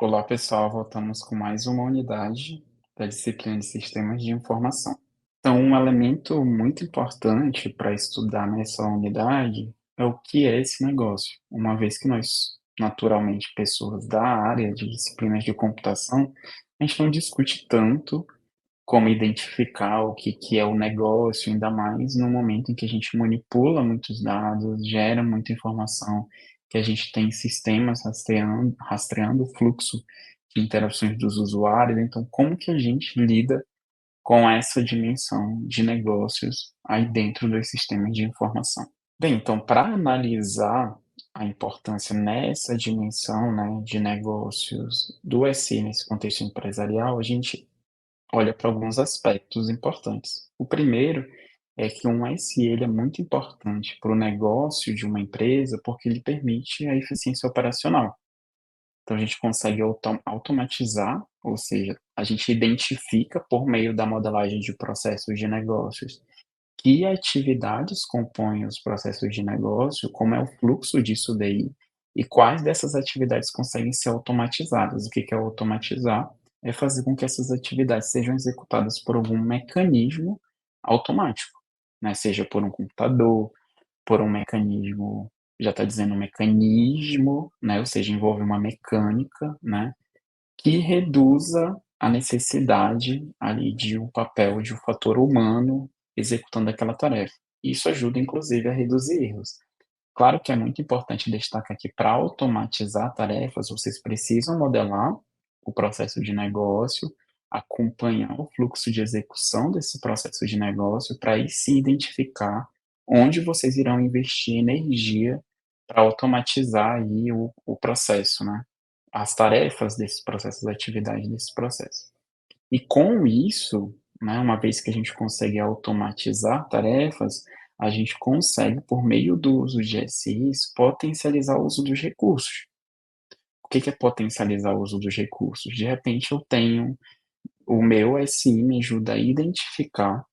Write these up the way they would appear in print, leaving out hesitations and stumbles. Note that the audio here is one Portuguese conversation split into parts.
Olá, pessoal. Voltamos com mais uma unidade da disciplina de Sistemas de Informação. Então, um elemento muito importante para estudar nessa unidade é o que é esse negócio, uma vez que nós, naturalmente, pessoas da área de disciplinas de computação, a gente não discute tanto como identificar o que é o negócio, ainda mais no momento em que a gente manipula muitos dados, gera muita informação, que a gente tem sistemas rastreando o fluxo de interações dos usuários. Então, como que a gente lida com essa dimensão de negócios aí dentro dos sistemas de informação? Bem, então, para analisar a importância nessa dimensão, né, de negócios do SI nesse contexto empresarial, a gente olha para alguns aspectos importantes. O primeiro é que um SI ele é muito importante para o negócio de uma empresa, porque ele permite a eficiência operacional. Então a gente consegue automatizar, ou seja, a gente identifica por meio da modelagem de processos de negócios que atividades compõem os processos de negócio, como é o fluxo disso daí, e quais dessas atividades conseguem ser automatizadas. O que que é automatizar? É fazer com que essas atividades sejam executadas por algum mecanismo automático, né? Seja por um computador, por um mecanismo, já está dizendo mecanismo, né? Ou seja, envolve uma mecânica, né? Que reduza a necessidade ali de um papel de um fator humano executando aquela tarefa. Isso ajuda inclusive a reduzir erros. Claro que é muito importante destacar que para automatizar tarefas, vocês precisam modelar o processo de negócio, acompanhar o fluxo de execução desse processo de negócio, para aí sim identificar onde vocês irão investir energia para automatizar aí o processo, né? As tarefas desse processo, as atividades desse processo. E com isso, né, uma vez que a gente consegue automatizar tarefas, a gente consegue, por meio do uso de SIs, potencializar o uso dos recursos. O que é potencializar o uso dos recursos? De repente, eu tenho o meu SI me ajuda a identificar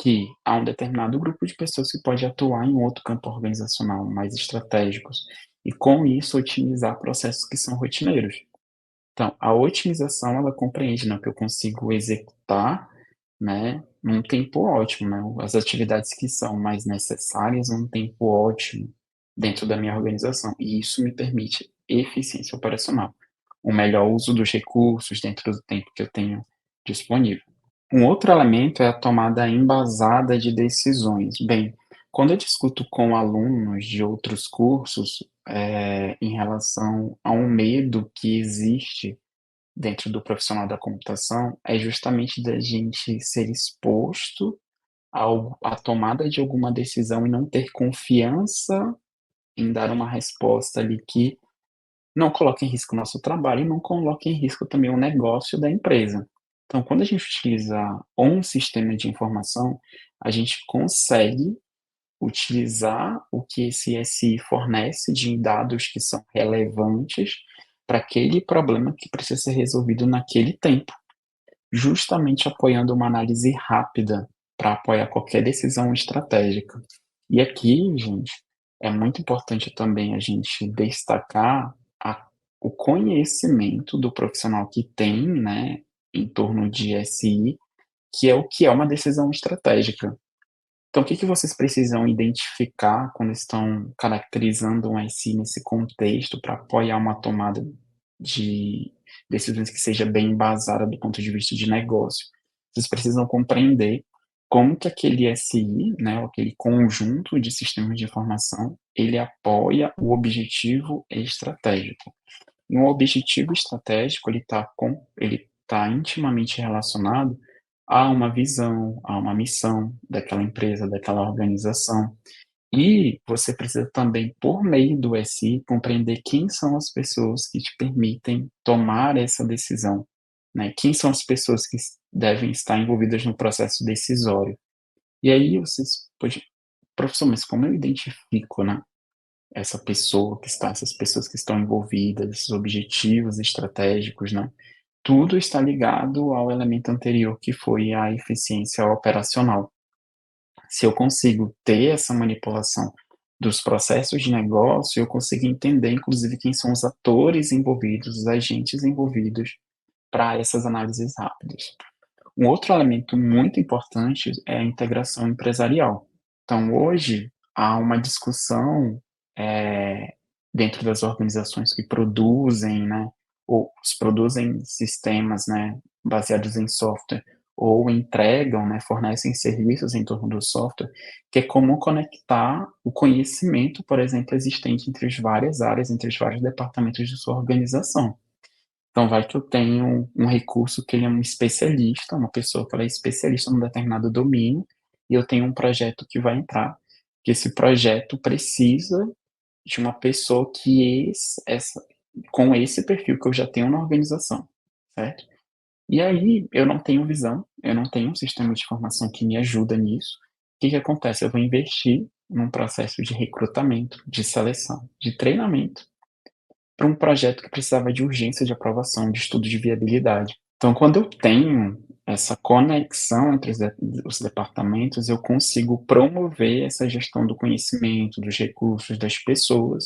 que há um determinado grupo de pessoas que pode atuar em outro campo organizacional, mais estratégicos, e com isso otimizar processos que são rotineiros. Então, a otimização ela compreende, né, que eu consigo executar, né, num tempo ótimo, né, as atividades que são mais necessárias num tempo ótimo dentro da minha organização, e isso me permite eficiência operacional, o melhor uso dos recursos dentro do tempo que eu tenho disponível. Um outro elemento é a tomada embasada de decisões. Bem, quando eu discuto com alunos de outros cursos, em relação a um medo que existe dentro do profissional da computação, é justamente da gente ser exposto ao à tomada de alguma decisão e não ter confiança em dar uma resposta ali que não coloque em risco o nosso trabalho e não coloque em risco também o negócio da empresa. Então, quando a gente utiliza um sistema de informação, a gente consegue utilizar o que esse SI fornece de dados que são relevantes para aquele problema que precisa ser resolvido naquele tempo, justamente apoiando uma análise rápida para apoiar qualquer decisão estratégica. E aqui, gente, é muito importante também a gente destacar a o conhecimento do profissional que tem, né, em torno de SI, que é uma decisão estratégica. Então, o que que vocês precisam identificar quando estão caracterizando um IC nesse contexto para apoiar uma tomada de decisões que seja bem embasada do ponto de vista de negócio? Vocês precisam compreender como que aquele SI, né, ou aquele conjunto de sistemas de informação, ele apoia o objetivo estratégico. E um objetivo estratégico, ele tá intimamente relacionado a uma visão, a uma missão daquela empresa, daquela organização. E você precisa também, por meio do SI, compreender quem são as pessoas que te permitem tomar essa decisão, né? Quem são as pessoas que devem estar envolvidas no processo decisório. E aí vocês pode, professor, mas como eu identifico, né, essas pessoas que estão envolvidas, esses objetivos estratégicos, né? Tudo está ligado ao elemento anterior que foi a eficiência operacional. Se eu consigo ter essa manipulação dos processos de negócio, eu consigo entender, inclusive, quem são os atores envolvidos, os agentes envolvidos para essas análises rápidas. Um outro elemento muito importante é a integração empresarial. Então, hoje, há uma discussão, dentro das organizações que produzem, né, ou produzem sistemas, né, baseados em software, ou entregam, né, fornecem serviços em torno do software, que é como conectar o conhecimento, por exemplo, existente entre as várias áreas, entre os vários departamentos de sua organização. Então vai que eu tenho um recurso que ele é um especialista, uma pessoa que ela é especialista num determinado domínio, e eu tenho um projeto que vai entrar, que esse projeto precisa de uma pessoa que com esse perfil que eu já tenho na organização, certo? E aí eu não tenho visão, eu não tenho um sistema de informação que me ajuda nisso. O que que acontece? Eu vou investir num processo de recrutamento, de seleção, de treinamento para um projeto que precisava de urgência de aprovação, de estudo de viabilidade. Então, quando eu tenho essa conexão entre os departamentos, eu consigo promover essa gestão do conhecimento, dos recursos, das pessoas,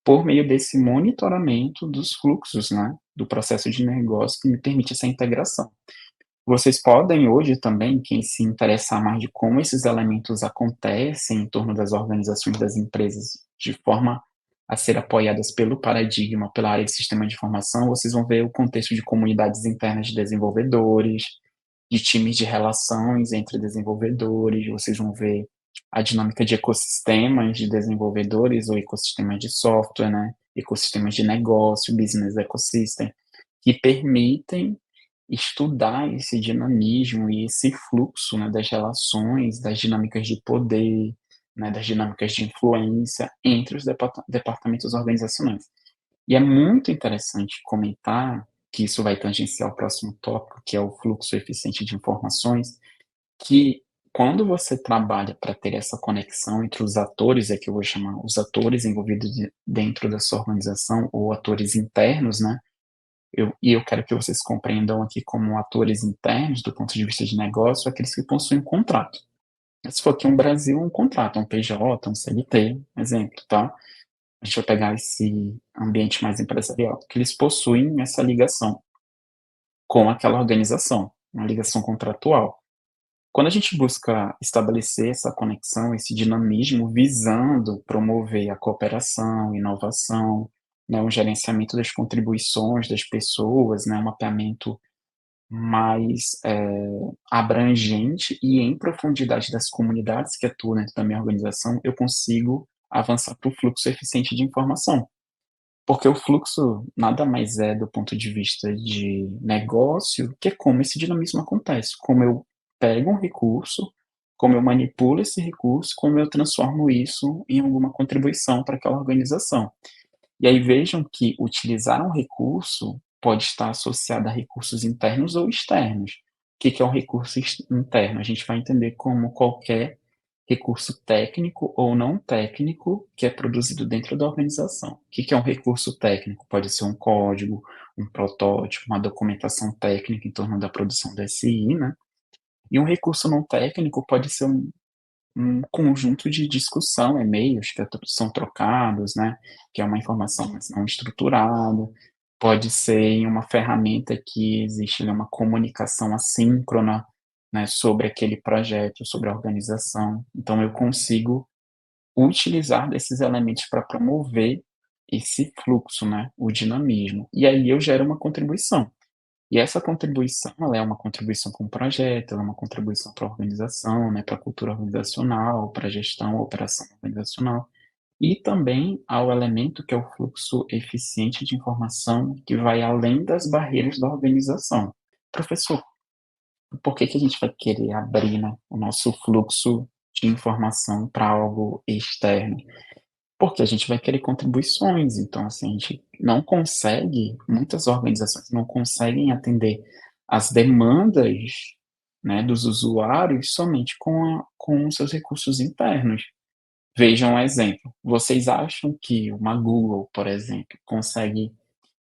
por meio desse monitoramento dos fluxos, né, do processo de negócio que me permite essa integração. Vocês podem hoje também, quem se interessar mais de como esses elementos acontecem em torno das organizações das empresas, de forma a ser apoiadas pelo paradigma, pela área de sistema de informação, vocês vão ver o contexto de comunidades internas de desenvolvedores, de times de relações entre desenvolvedores, vocês vão ver a dinâmica de ecossistemas de desenvolvedores ou ecossistemas de software, né? Ecossistemas de negócio, business ecosystem, que permitem estudar esse dinamismo e esse fluxo, né, das relações, das dinâmicas de poder, né, das dinâmicas de influência entre os departamentos organizacionais. E é muito interessante comentar que isso vai tangenciar o próximo tópico, que é o fluxo eficiente de informações, que quando você trabalha para ter essa conexão entre os atores, é que eu vou chamar os atores envolvidos dentro da sua organização, ou atores internos, né, eu quero que vocês compreendam aqui como atores internos, do ponto de vista de negócio, aqueles que possuem contrato. Se for aqui um Brasil, um contrato, um PJ, um CLT, exemplo, tá? A gente vai pegar esse ambiente mais empresarial, que eles possuem essa ligação com aquela organização, uma ligação contratual. Quando a gente busca estabelecer essa conexão, esse dinamismo, visando promover a cooperação, inovação, né, um gerenciamento das contribuições das pessoas, né, um mapeamento mais abrangente e em profundidade das comunidades que atuam dentro da minha organização, eu consigo avançar para o fluxo eficiente de informação. Porque o fluxo nada mais é, do ponto de vista de negócio, que é como esse dinamismo acontece, como eu pego um recurso, como eu manipulo esse recurso, como eu transformo isso em alguma contribuição para aquela organização. E aí vejam que utilizar um recurso pode estar associado a recursos internos ou externos. O que que é um recurso interno? A gente vai entender como qualquer recurso técnico ou não técnico que é produzido dentro da organização. O que que é um recurso técnico? Pode ser um código, um protótipo, uma documentação técnica em torno da produção do SI, né? E um recurso não técnico pode ser um conjunto de discussão, e-mails que são trocados, né, que é uma informação mas não estruturada, pode ser em uma ferramenta que existe ali uma comunicação assíncrona, né, sobre aquele projeto, sobre a organização. Então eu consigo utilizar desses elementos para promover esse fluxo, né, o dinamismo. E aí eu gero uma contribuição. E essa contribuição, ela é uma contribuição com o projeto, ela é uma contribuição para a organização, né, para a cultura organizacional, para a gestão, operação organizacional, e também ao elemento que é o fluxo eficiente de informação que vai além das barreiras da organização. Professor, por que que a gente vai querer abrir, né, o nosso fluxo de informação para algo externo? Porque a gente vai querer contribuições, então, assim, a gente não consegue muitas organizações não conseguem atender as demandas, né, dos usuários somente com os seus recursos internos. Vejam um exemplo, vocês acham que uma Google, por exemplo, consegue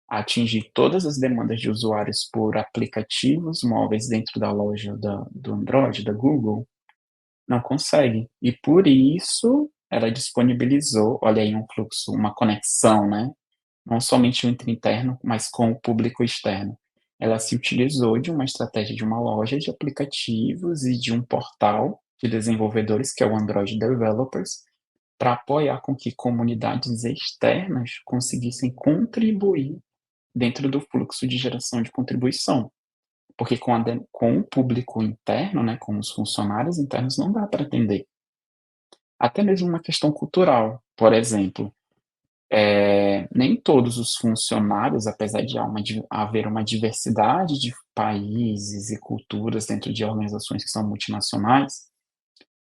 atingir todas as demandas de usuários por aplicativos móveis dentro da loja do Android, da Google? Não consegue. E por isso ela disponibilizou, olha aí um fluxo, uma conexão, né, não somente entre interno, mas com o público externo. Ela se utilizou de uma estratégia de uma loja de aplicativos e de um portal de desenvolvedores, que é o Android Developers, para apoiar com que comunidades externas conseguissem contribuir dentro do fluxo de geração de contribuição. Porque com o público interno, né, com os funcionários internos, não dá para atender. Até mesmo uma questão cultural, por exemplo, nem todos os funcionários, apesar de haver uma diversidade de países e culturas dentro de organizações que são multinacionais,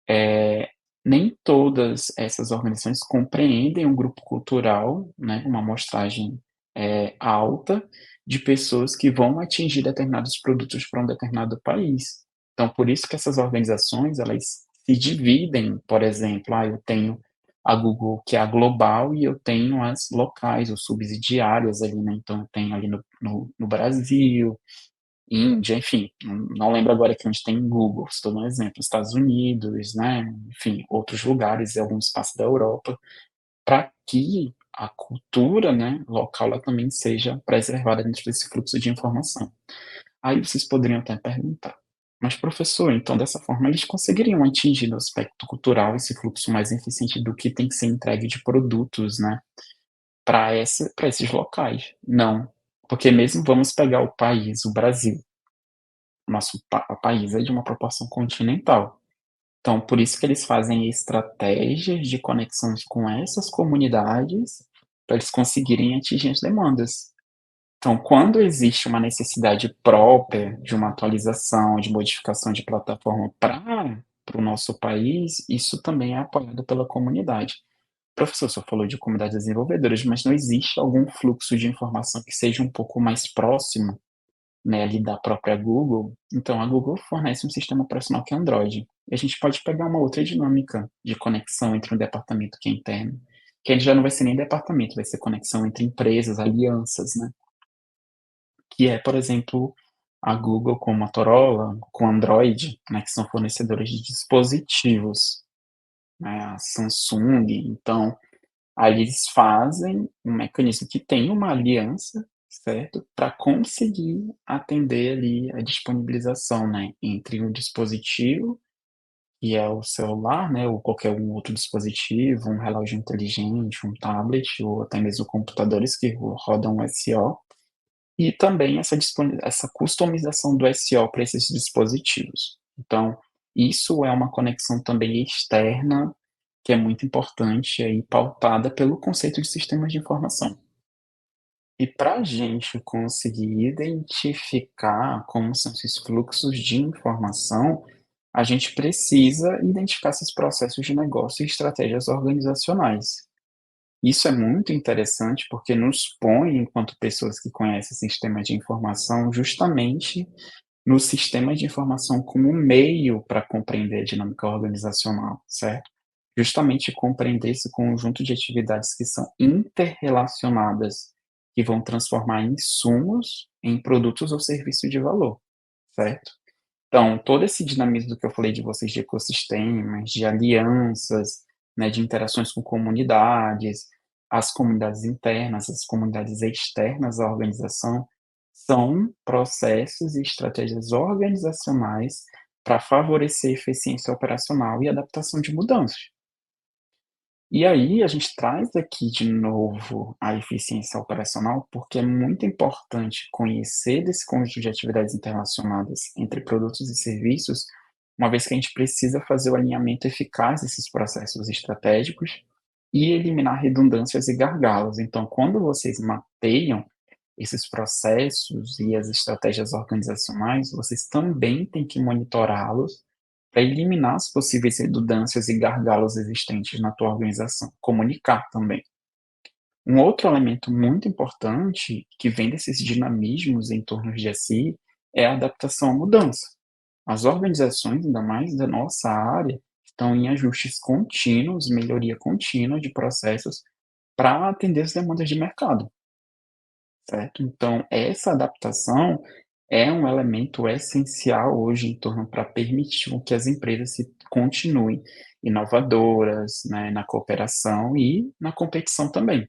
eh, nem todas essas organizações compreendem um grupo cultural, né, uma amostragem, alta de pessoas que vão atingir determinados produtos para um determinado país. Então, por isso que essas organizações, elas se dividem, por exemplo, eu tenho a Google, que é a global, e eu tenho as locais ou subsidiárias ali, né, então eu tenho ali no Brasil, Índia, enfim, não lembro agora aqui onde tem Google, estou dando um exemplo, Estados Unidos, né, enfim, outros lugares e algum espaço da Europa, para que a cultura, né, local ela também seja preservada dentro desse fluxo de informação. Aí vocês poderiam até perguntar: "Mas professor, então dessa forma eles conseguiriam atingir no aspecto cultural esse fluxo mais eficiente do que tem que ser entregue de produtos, né, para esses locais?". Não, porque mesmo vamos pegar o país, o Brasil. Nosso país é de uma proporção continental. Então, por isso que eles fazem estratégias de conexões com essas comunidades, para eles conseguirem atingir as demandas. Então, quando existe uma necessidade própria de uma atualização, de modificação de plataforma para o nosso país, isso também é apoiado pela comunidade. Professor, o senhor falou de comunidades desenvolvedoras, mas não existe algum fluxo de informação que seja um pouco mais próximo, né, ali da própria Google? Então a Google fornece um sistema operacional que é Android. E a gente pode pegar uma outra dinâmica de conexão entre um departamento que é interno, que aí já não vai ser nem departamento, vai ser conexão entre empresas, alianças, né, que é, por exemplo, a Google com Motorola, com Android, né, que são fornecedores de dispositivos, né, a Samsung. Então aí eles fazem um mecanismo que tem uma aliança, certo, para conseguir atender ali a disponibilização, né, entre um dispositivo, que é o celular, né, ou qualquer um outro dispositivo, um relógio inteligente, um tablet ou até mesmo computadores que rodam SO, e também essa customização do SO para esses dispositivos. Então, isso é uma conexão também externa, que é muito importante, aí pautada pelo conceito de sistemas de informação. E para a gente conseguir identificar como são esses fluxos de informação, a gente precisa identificar esses processos de negócio e estratégias organizacionais. Isso é muito interessante porque nos põe, enquanto pessoas que conhecem sistemas de informação, justamente no sistema de informação como meio para compreender a dinâmica organizacional, certo? Justamente compreender esse conjunto de atividades que são interrelacionadas, que vão transformar insumos em produtos ou serviços de valor, certo? Então, todo esse dinamismo do que eu falei de vocês de ecossistemas, de alianças, né, de interações com comunidades, as comunidades internas, as comunidades externas à organização, são processos e estratégias organizacionais para favorecer eficiência operacional e adaptação de mudanças. E aí a gente traz aqui de novo a eficiência operacional, porque é muito importante conhecer desse conjunto de atividades interrelacionadas entre produtos e serviços, uma vez que a gente precisa fazer o alinhamento eficaz desses processos estratégicos e eliminar redundâncias e gargalos. Então, quando vocês mapeiam esses processos e as estratégias organizacionais, vocês também têm que monitorá-los para eliminar as possíveis redundâncias e gargalos existentes na tua organização. Comunicar também. Um outro elemento muito importante que vem desses dinamismos em torno de si é a adaptação à mudança. As organizações, ainda mais da nossa área, estão em ajustes contínuos, melhoria contínua de processos para atender as demandas de mercado, certo? Então, essa adaptação é um elemento essencial hoje em torno para permitir com que as empresas se continuem inovadoras, né, na cooperação e na competição também.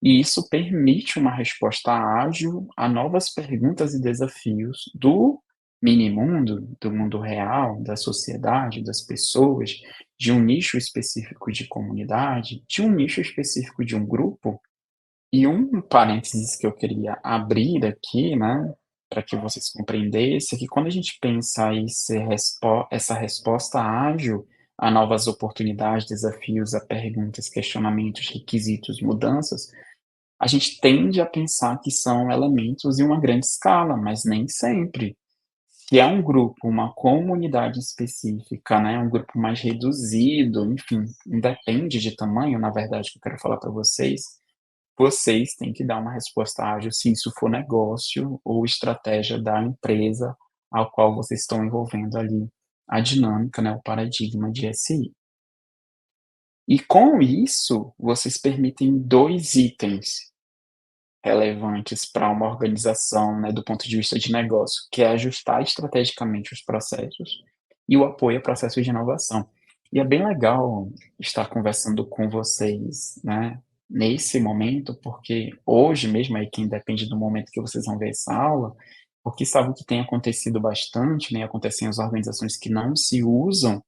E isso permite uma resposta ágil a novas perguntas e desafios do mini-mundo, do mundo real, da sociedade, das pessoas, de um nicho específico de comunidade, de um nicho específico de um grupo. E um parênteses que eu queria abrir aqui, né, para que vocês compreendessem, é que quando a gente pensa em ser essa resposta ágil a novas oportunidades, desafios, a perguntas, questionamentos, requisitos, mudanças, a gente tende a pensar que são elementos em uma grande escala, mas nem sempre. Se é um grupo, uma comunidade específica, né, um grupo mais reduzido, enfim, independe de tamanho, na verdade, que eu quero falar para vocês, vocês têm que dar uma resposta ágil se isso for negócio ou estratégia da empresa ao qual vocês estão envolvendo ali a dinâmica, né, o paradigma de SI. E com isso, vocês permitem 2 itens relevantes para uma organização, né, do ponto de vista de negócio, que é ajustar estrategicamente os processos e o apoio a processos de inovação. E é bem legal estar conversando com vocês, né, nesse momento, porque hoje mesmo, aí quem depende do momento que vocês vão ver essa aula, porque isso é algo que tem acontecido bastante, né, acontece em as organizações que não se usam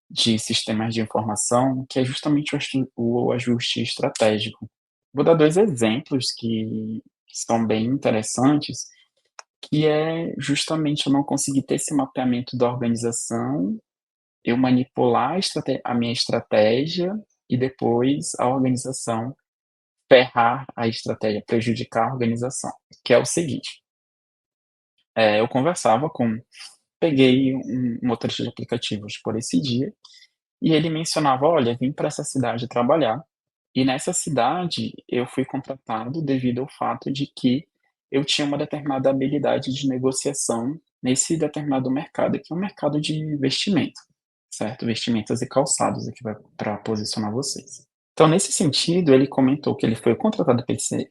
de sistemas de informação, que é justamente o ajuste estratégico. Vou dar 2 exemplos que são bem interessantes, que é justamente eu não conseguir ter esse mapeamento da organização, eu manipular a minha estratégia e depois a organização ferrar a estratégia, prejudicar a organização, que é o seguinte, eu conversava com peguei um motorista de aplicativos por esse dia, e ele mencionava: "Olha, vim para essa cidade trabalhar, e nessa cidade eu fui contratado devido ao fato de que eu tinha uma determinada habilidade de negociação nesse determinado mercado, que é um mercado de vestimento, certo? Vestimentas e calçados, aqui vai para posicionar vocês. Então, nesse sentido, ele comentou que ele foi contratado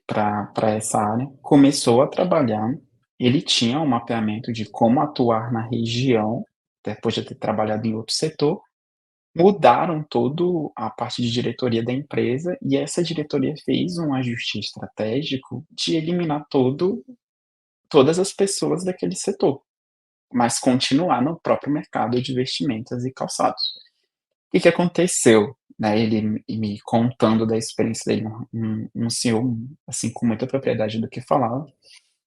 para essa área, começou a trabalhar, ele tinha um mapeamento de como atuar na região, depois de ter trabalhado em outro setor, mudaram todo a parte de diretoria da empresa e essa diretoria fez um ajuste estratégico de eliminar todas as pessoas daquele setor, mas continuar no próprio mercado de vestimentas e calçados. O que que aconteceu? Né, ele me contando da experiência dele, um senhor, assim, com muita propriedade do que falava,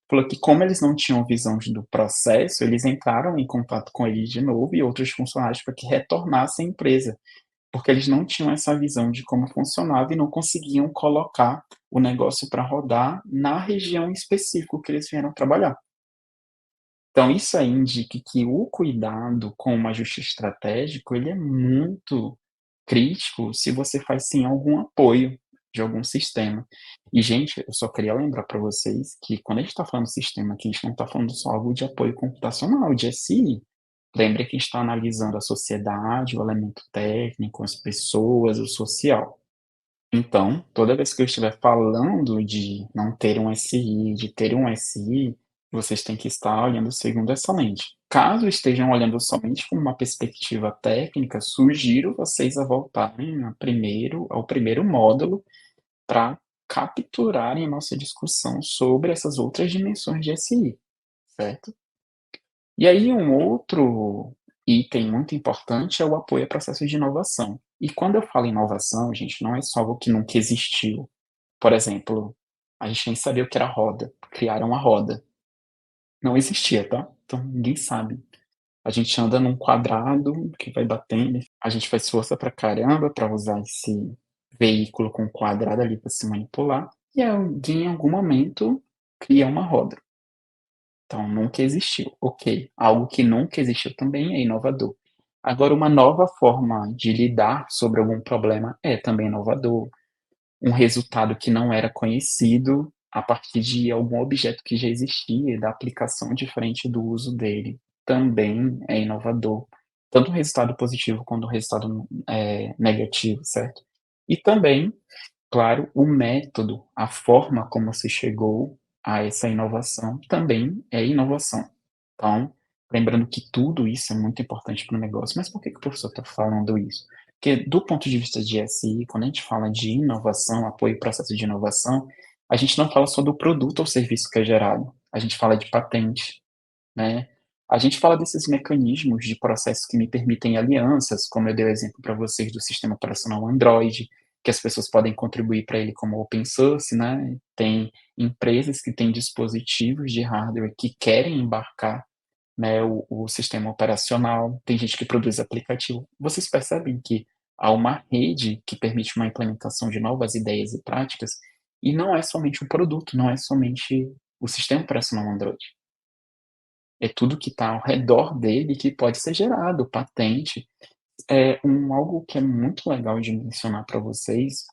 falou que como eles não tinham visão do processo, eles entraram em contato com ele de novo e outros funcionários para que retornassem à empresa. Porque eles não tinham essa visão de como funcionava e não conseguiam colocar o negócio para rodar na região em específico que eles vieram trabalhar. Então isso aí indica que o cuidado com o ajuste estratégico, ele é muito crítico se você faz sem algum apoio de algum sistema. E gente, eu só queria lembrar para vocês que quando a gente está falando de sistema aqui, a gente não está falando só algo de apoio computacional, de SI. Lembre que a gente está analisando a sociedade, o elemento técnico, as pessoas, o social. Então, toda vez que eu estiver falando de não ter um SI, de ter um SI, vocês têm que estar olhando segundo essa lente. Caso estejam olhando somente com uma perspectiva técnica, sugiro vocês a voltarem ao primeiro módulo para capturarem a nossa discussão sobre essas outras dimensões de SI, certo? E aí um outro item muito importante é o apoio a processos de inovação. E quando eu falo inovação, gente, não é só algo que nunca existiu. Por exemplo, a gente nem sabia o que era roda, criaram a roda. Não existia, tá? Então ninguém sabe. A gente anda num quadrado que vai batendo, a gente faz força pra caramba pra usar esse veículo com quadrado ali pra se manipular, e alguém em algum momento cria uma roda. Então, nunca existiu. Ok, algo que nunca existiu também é inovador. Agora, uma nova forma de lidar sobre algum problema é também inovador. Um resultado que não era conhecido a partir de algum objeto que já existia e da aplicação diferente do uso dele também é inovador. Tanto o resultado positivo quanto o resultado negativo, certo? E também, claro, o método, a forma como se chegou a essa inovação também é inovação. Então, lembrando que tudo isso é muito importante para o negócio. Mas por que que o professor está falando isso? Porque do ponto de vista de SI, quando a gente fala de inovação, apoio e processo de inovação, a gente não fala só do produto ou serviço que é gerado, a gente fala de patente, né. A gente fala desses mecanismos de processo que me permitem alianças, como eu dei o exemplo para vocês do sistema operacional Android, que as pessoas podem contribuir para ele como open source, né. Tem empresas que têm dispositivos de hardware que querem embarcar, né, o sistema operacional, tem gente que produz aplicativo. Vocês percebem que há uma rede que permite uma implementação de novas ideias e práticas, e não é somente o produto, não é somente o sistema operacional Android. É tudo que está ao redor dele que pode ser gerado, patente. Algo que é muito legal de mencionar para vocês,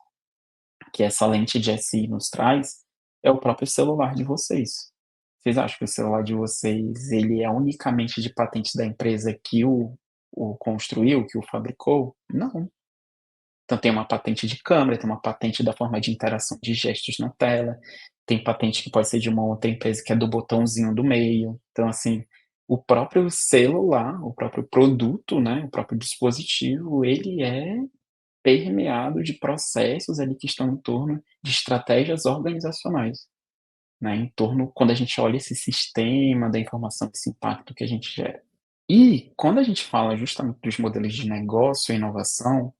que essa lente de SI nos traz, é o próprio celular de vocês. Vocês acham que o celular de vocês, ele é unicamente de patente da empresa que o construiu, que o fabricou? Não. Então tem uma patente de câmera, tem uma patente da forma de interação de gestos na tela, tem patente que pode ser de uma outra empresa que é do botãozinho do meio. Então, assim, o próprio celular, o próprio produto, né, o próprio dispositivo, ele é permeado de processos ali que estão em torno de estratégias organizacionais, né, em torno quando a gente olha esse sistema da informação, esse impacto que a gente gera. E quando a gente fala justamente dos modelos de negócio e inovação,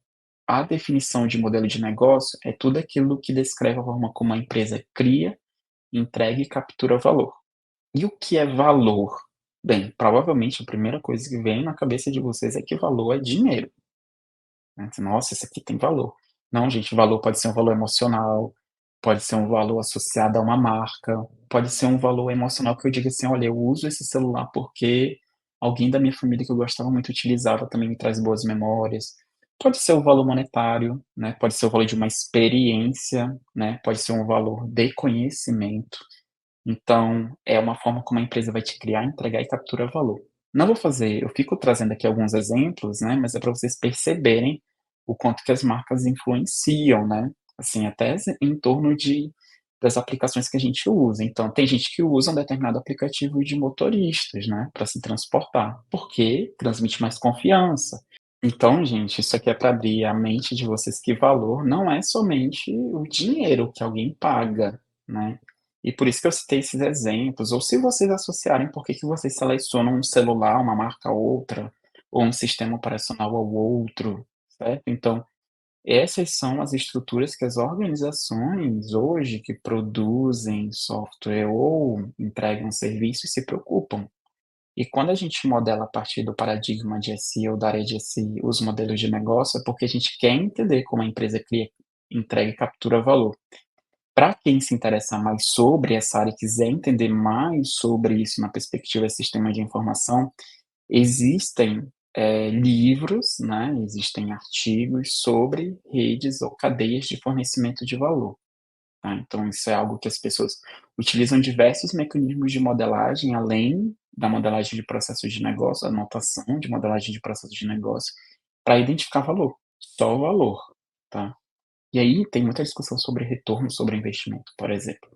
a definição de modelo de negócio é tudo aquilo que descreve a forma como a empresa cria, entrega e captura valor. E o que é valor? Bem, provavelmente a primeira coisa que vem na cabeça de vocês é que valor é dinheiro, né. Nossa, isso aqui tem valor. Não, gente, valor pode ser um valor emocional, pode ser um valor associado a uma marca, pode ser um valor emocional que eu diga assim: "Olha, eu uso esse celular porque alguém da minha família que eu gostava muito utilizava, também me traz boas memórias". Pode ser o valor monetário, né, pode ser o valor de uma experiência, né, pode ser um valor de conhecimento. Então, é uma forma como a empresa vai te criar, entregar e capturar valor. Não vou fazer eu fico trazendo aqui alguns exemplos, né, mas é para vocês perceberem o quanto que as marcas influenciam, né, assim, até em torno das aplicações que a gente usa. Então, tem gente que usa um determinado aplicativo de motoristas, né, para se transportar, porque transmite mais confiança. Então, gente, isso aqui é para abrir a mente de vocês que valor não é somente o dinheiro que alguém paga, né. E por isso que eu citei esses exemplos, ou se vocês associarem por que que vocês selecionam um celular, uma marca a outra, ou um sistema operacional ao outro, certo. Então, essas são as estruturas que as organizações hoje que produzem software ou entregam serviços se preocupam. E quando a gente modela a partir do paradigma de SI ou da área de SI os modelos de negócio, é porque a gente quer entender como a empresa cria, entrega e captura valor. Para quem se interessar mais sobre essa área e quiser entender mais sobre isso na perspectiva de sistema de informação, existem, livros, né, existem artigos sobre redes ou cadeias de fornecimento de valor. Tá, então isso é algo que as pessoas utilizam diversos mecanismos de modelagem, além da modelagem de processos de negócio, anotação de modelagem de processos de negócio, para identificar valor, só o valor, tá. E aí tem muita discussão sobre retorno sobre investimento, por exemplo.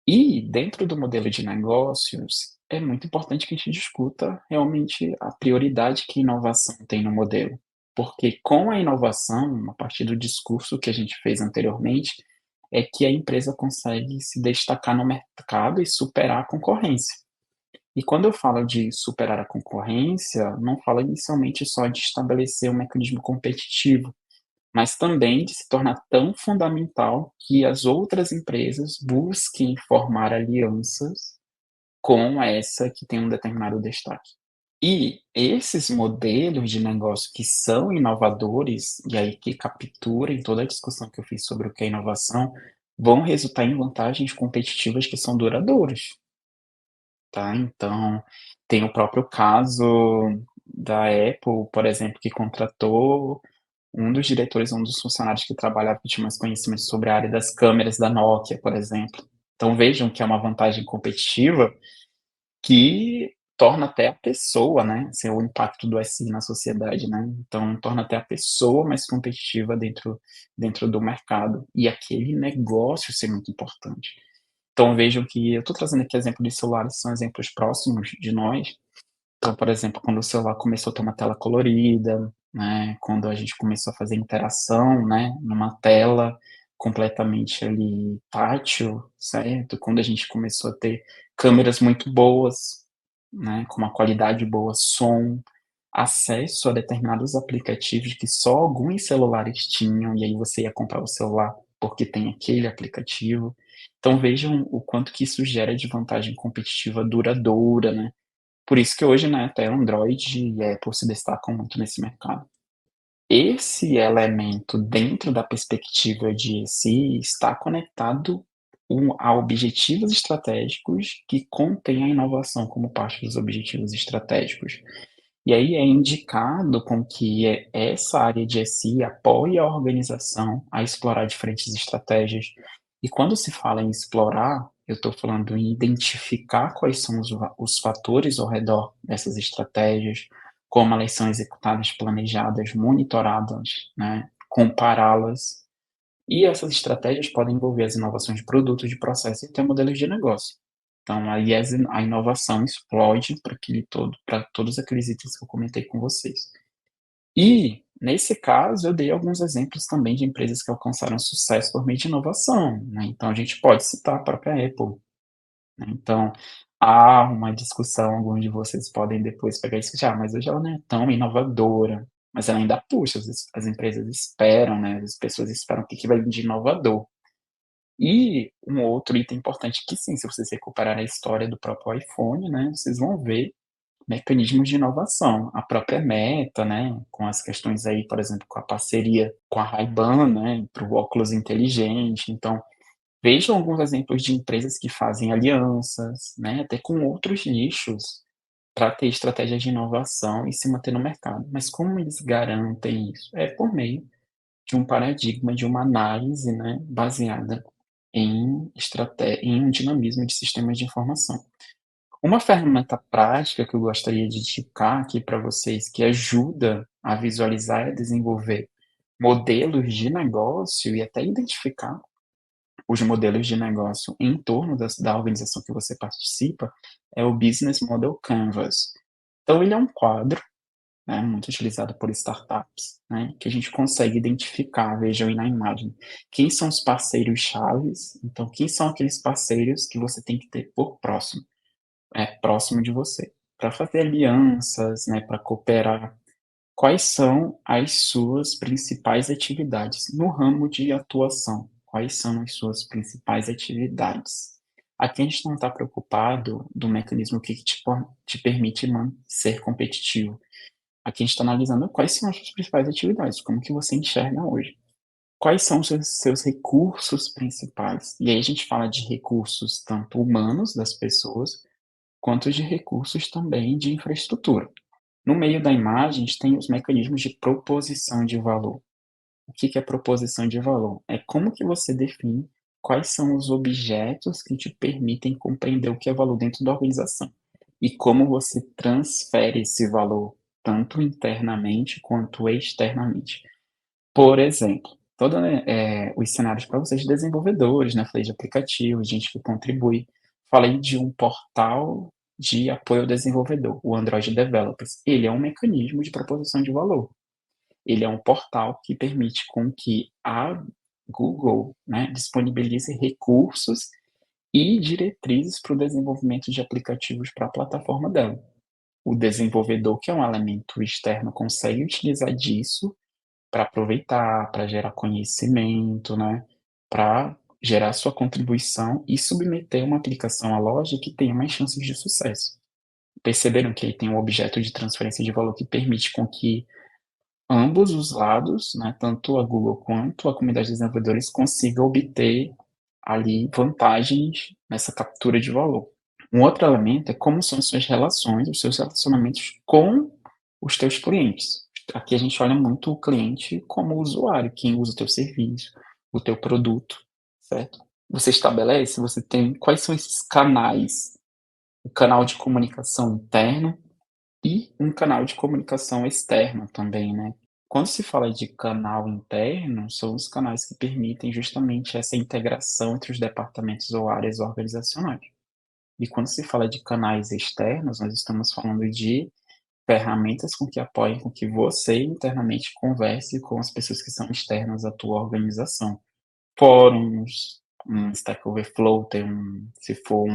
E dentro do modelo de negócios, é muito importante que a gente discuta realmente a prioridade que a inovação tem no modelo, porque com a inovação, a partir do discurso que a gente fez anteriormente, é que a empresa consegue se destacar no mercado e superar a concorrência. E quando eu falo de superar a concorrência, não falo inicialmente só de estabelecer um mecanismo competitivo, mas também de se tornar tão fundamental que as outras empresas busquem formar alianças com essa que tem um determinado destaque. E esses modelos de negócio que são inovadores, e aí que capturem toda a discussão que eu fiz sobre o que é inovação, vão resultar em vantagens competitivas que são duradouras, tá. Então, tem o próprio caso da Apple, por exemplo, que contratou um dos diretores, um dos funcionários que trabalhava, que tinha mais conhecimento sobre a área das câmeras da Nokia, por exemplo. Então vejam que é uma vantagem competitiva que torna até a pessoa, né, assim, o impacto do SI na sociedade, né, então torna até a pessoa mais competitiva dentro do mercado, e aquele negócio ser muito importante. Então vejam que eu estou trazendo aqui exemplo de celulares, são exemplos próximos de nós. Então, por exemplo, quando o celular começou a ter uma tela colorida, né, quando a gente começou a fazer interação, né, numa tela completamente ali tátil, certo? Quando a gente começou a ter câmeras muito boas, né, com uma qualidade boa, som, acesso a determinados aplicativos que só alguns celulares tinham, e aí você ia comprar o celular porque tem aquele aplicativo. Então vejam o quanto que isso gera de vantagem competitiva duradoura, né. Por isso que hoje, né, até Android e Apple se destacam muito nesse mercado. Esse elemento dentro da perspectiva de si está conectado a objetivos estratégicos que contêm a inovação como parte dos objetivos estratégicos. E aí é indicado com que essa área de SI apoie a organização a explorar diferentes estratégias. E quando se fala em explorar, eu estou falando em identificar quais são os fatores ao redor dessas estratégias, como elas são executadas, planejadas, monitoradas, né, compará-las. E essas estratégias podem envolver as inovações de produtos, de processos e até modelos de negócio. Então, aí a inovação explode para todos aqueles itens que eu comentei com vocês. E, nesse caso, eu dei alguns exemplos também de empresas que alcançaram sucesso por meio de inovação, né? Então, a gente pode citar a própria Apple, né? Então, há uma discussão, alguns de vocês podem depois pegar e discutir, mas hoje ela não é tão inovadora, mas ela ainda puxa, as empresas esperam, né? As pessoas esperam o que que vai vir de inovador. E um outro item importante que sim, se vocês recuperarem a história do próprio iPhone, né, vocês vão ver mecanismos de inovação. A própria Meta, né, com as questões aí, por exemplo, com a parceria com a Ray-Ban, né, para o óculos inteligente. Então, vejam alguns exemplos de empresas que fazem alianças, né, até com outros nichos, para ter estratégias de inovação e se manter no mercado. Mas como eles garantem isso? É por meio de um paradigma, de uma análise, né, baseada em um dinamismo de sistemas de informação. Uma ferramenta prática que eu gostaria de indicar aqui para vocês, que ajuda a visualizar e desenvolver modelos de negócio e até identificar os modelos de negócio em torno da organização que você participa, é o Business Model Canvas. Então ele é um quadro, né, muito utilizado por startups, né, que a gente consegue identificar, vejam aí na imagem, quem são os parceiros chaves, então quem são aqueles parceiros que você tem que ter por próximo, próximo de você, para fazer alianças, né, para cooperar. Quais são as suas principais atividades no ramo de atuação? Quais são as suas principais atividades? Aqui a gente não está preocupado do mecanismo que te permite ser competitivo. Aqui a gente está analisando quais são as suas principais atividades, como que você enxerga hoje. Quais são os seus recursos principais? E aí a gente fala de recursos tanto humanos das pessoas, quanto de recursos também de infraestrutura. No meio da imagem, a gente tem os mecanismos de proposição de valor. O que que é proposição de valor? É como que você define quais são os objetos que te permitem compreender o que é valor dentro da organização e como você transfere esse valor tanto internamente quanto externamente. Por exemplo, todos os cenários para vocês desenvolvedores, né? Falei de aplicativos, gente que contribui. Falei de um portal de apoio ao desenvolvedor, o Android Developers. Ele é um mecanismo de proposição de valor. Ele é um portal que permite com que a Google, né, disponibilize recursos e diretrizes para o desenvolvimento de aplicativos para a plataforma dela. O desenvolvedor, que é um elemento externo, consegue utilizar disso para aproveitar, para gerar conhecimento, né, para gerar sua contribuição e submeter uma aplicação à loja que tenha mais chances de sucesso. Perceberam que ele tem um objeto de transferência de valor que permite com que ambos os lados, né, tanto a Google quanto a comunidade de desenvolvedores, consigam obter ali vantagens nessa captura de valor. Um outro elemento é como são as suas relações, os seus relacionamentos com os teus clientes. Aqui a gente olha muito o cliente como usuário, quem usa o teu serviço, o teu produto, certo? Você estabelece, você tem quais são esses canais, o canal de comunicação interno e um canal de comunicação externo também, né? Quando se fala de canal interno, são os canais que permitem justamente essa integração entre os departamentos ou áreas organizacionais. E quando se fala de canais externos, nós estamos falando de ferramentas com que apoiem com que você internamente converse com as pessoas que são externas à tua organização. Fóruns, um Stack Overflow, se for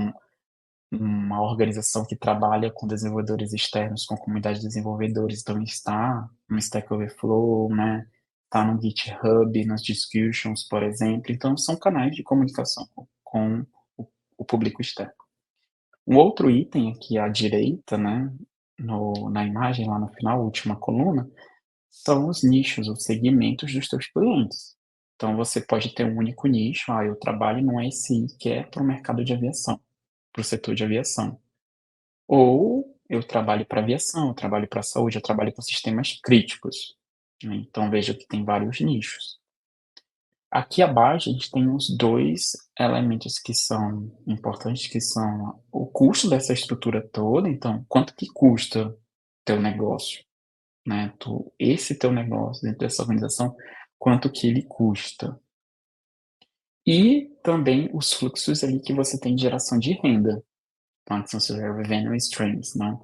uma organização que trabalha com desenvolvedores externos, com comunidade de desenvolvedores, então está no Stack Overflow, né, está no GitHub, nas discussions, por exemplo, então são canais de comunicação com o público externo. Um outro item aqui à direita, né, na imagem lá no final, última coluna, são os nichos, os segmentos dos teus clientes. Então você pode ter um único nicho, eu trabalho no SI que é para o mercado de aviação, para o setor de aviação. Ou eu trabalho para aviação, eu trabalho para saúde, eu trabalho com sistemas críticos, né, então veja que tem vários nichos. Aqui abaixo a gente tem os 2 elementos que são importantes, que são o custo dessa estrutura toda, então quanto que custa teu negócio, né, esse teu negócio dentro dessa organização, quanto que ele custa. E também os fluxos ali que você tem de geração de renda, tá, que são seus revenue streams, né.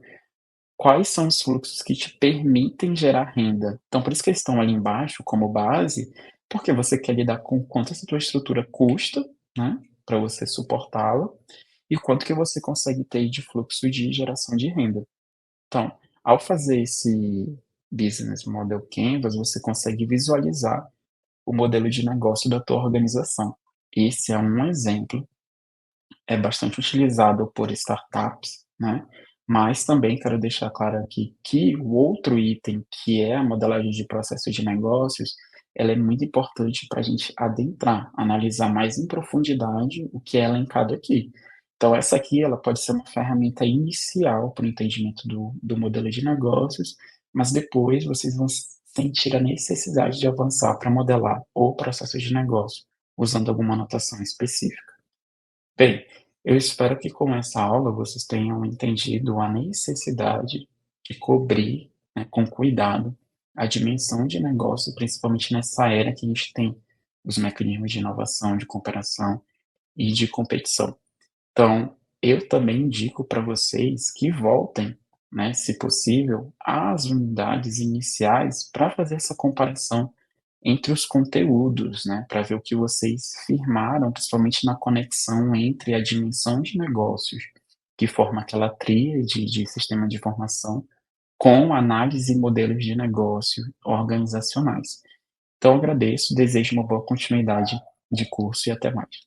Quais são os fluxos que te permitem gerar renda? Então, por isso que eles estão ali embaixo como base, porque você quer lidar com quanto essa tua estrutura custa, né, para você suportá-la, e quanto que você consegue ter de fluxo de geração de renda. Então, ao fazer esse Business Model Canvas, você consegue visualizar o modelo de negócio da tua organização. Esse é um exemplo, é bastante utilizado por startups, né, mas também quero deixar claro aqui que o outro item, que é a modelagem de processo de negócios, ela é muito importante para a gente adentrar, analisar mais em profundidade o que é elencado aqui. Então essa aqui, ela pode ser uma ferramenta inicial para o entendimento do modelo de negócios, mas depois vocês vão sentir a necessidade de avançar para modelar o processo de negócio, usando alguma anotação específica. Bem, eu espero que com essa aula vocês tenham entendido a necessidade de cobrir, né, com cuidado a dimensão de negócio, principalmente nessa era que a gente tem os mecanismos de inovação, de cooperação e de competição. Então, eu também indico para vocês que voltem, né, se possível, às unidades iniciais para fazer essa comparação entre os conteúdos, né, para ver o que vocês firmaram, principalmente na conexão entre a dimensão de negócios, que forma aquela tríade de sistema de informação, com análise e modelos de negócio organizacionais. Então, agradeço, desejo uma boa continuidade de curso e até mais.